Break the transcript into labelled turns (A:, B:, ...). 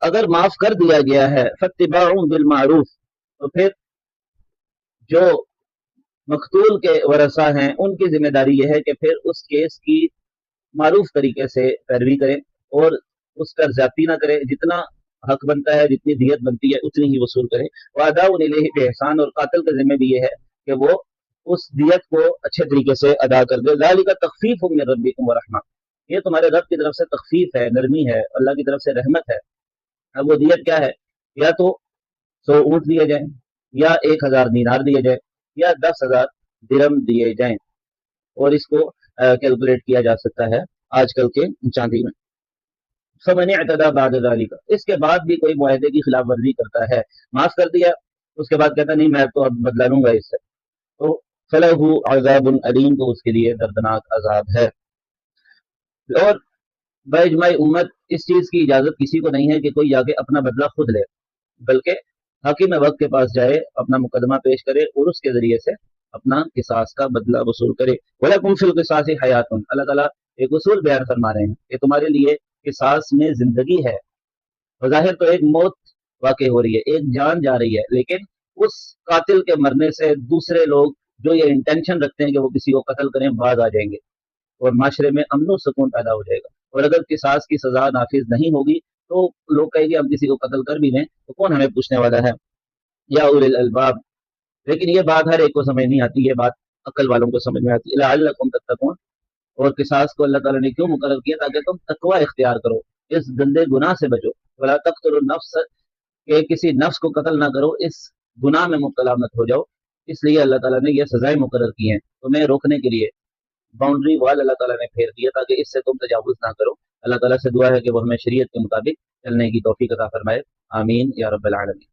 A: اگر معاف کر دیا گیا ہے فاتباع بالمعروف، تو پھر جو مقتول کے ورثہ ہیں ان کی ذمہ داری یہ ہے کہ پھر اس کیس کی معروف طریقے سے پیروی کریں اور اس پر زیادتی نہ کریں، جتنا حق بنتا ہے، جتنی دیت بنتی ہے اتنی ہی وصول کریں۔ وَأَدَاءُ إِلَيْهِ بِإِحْسَان، اور قاتل کے ذمہ بھی یہ ہے کہ وہ اس دیت کو اچھے طریقے سے ادا کر دے۔ ذَلِكَ تَخْفِيفٌ مِّن رَبِّكُمْ وَرَحْمَةٌ، یہ تمہارے رب کی طرف سے تخفیف ہے، نرمی ہے، اللہ کی طرف سے رحمت ہے۔ اب وہ دیت کیا ہے؟ یا تو 100 اونٹ دیے جائیں، یا 1000 دینار دیے جائیں، یا 10,000 درم دیے جائیں، اور اس کو کیلکولیٹ کیا جا سکتا ہے آج کل کے چاندی میں۔ فَمَنِ اعْتَدَىٰ بَعْدَ ذَلِكَ، اس کے بعد بھی کوئی معاہدے کی خلاف ورزی کرتا ہے، معاف کر دیا، اس کے بعد کہتا نہیں میں تو اب بدلا لوں گا اس سے، تو فَلَهُ عَذَابٌ أَلِيمٌ، تو اس کے لیے دردناک عذاب ہے۔ اور باجماع امت اس چیز کی اجازت کسی کو نہیں ہے کہ کوئی جا کے اپنا بدلہ خود لے، بلکہ حاکم وقت کے پاس جائے، اپنا مقدمہ پیش کرے اور اس کے ذریعے سے اپنا قصاص کا بدلہ وصول کرے۔ وَلَكُمْ فِي الْقِصَاصِ حَيَاتٌ، اللہ تعالیٰ ایک اصول بیان فرما رہے ہیں کہ تمہارے لیے قصاص میں زندگی ہے۔ بظاہر تو ایک موت واقع ہو رہی ہے، ایک جان جا رہی ہے، لیکن اس قاتل کے مرنے سے دوسرے لوگ جو یہ انٹینشن رکھتے ہیں کہ وہ کسی کو قتل کریں باز آ جائیں گے، اور معاشرے میں امن و سکون پیدا ہو جائے گا۔ اور اگر قصاص کی سزا نافذ نہیں ہوگی تو لوگ کہیں گے ہم کسی کو قتل کر بھی دیں تو کون ہمیں پوچھنے والا ہے، یا اولی الالباب۔ لیکن یہ بات ہر ایک کو سمجھ نہیں آتی، یہ بات عقل والوں کو سمجھ میں آتی ہے۔ لعلکم تتقون، اور قصاص کو اللہ تعالیٰ نے کیوں مقرر کیا؟ تاکہ تم تقوی اختیار کرو، اس گندے گناہ سے بچو۔ ولا تقتلوا النفس، کہ کسی نفس کو قتل نہ کرو، اس گناہ میں مبتلا مت ہو جاؤ۔ اس لیے اللہ تعالیٰ نے یہ سزائیں مقرر کی ہیں تمہیں روکنے کے لیے، باؤنڈری وال اللہ تعالیٰ نے پھیر دیا تاکہ اس سے تم تجاوز نہ کرو۔ اللہ تعالیٰ سے دعا ہے کہ وہ ہمیں شریعت کے مطابق چلنے کی توفیق عطا فرمائے، آمین یا رب العالمین۔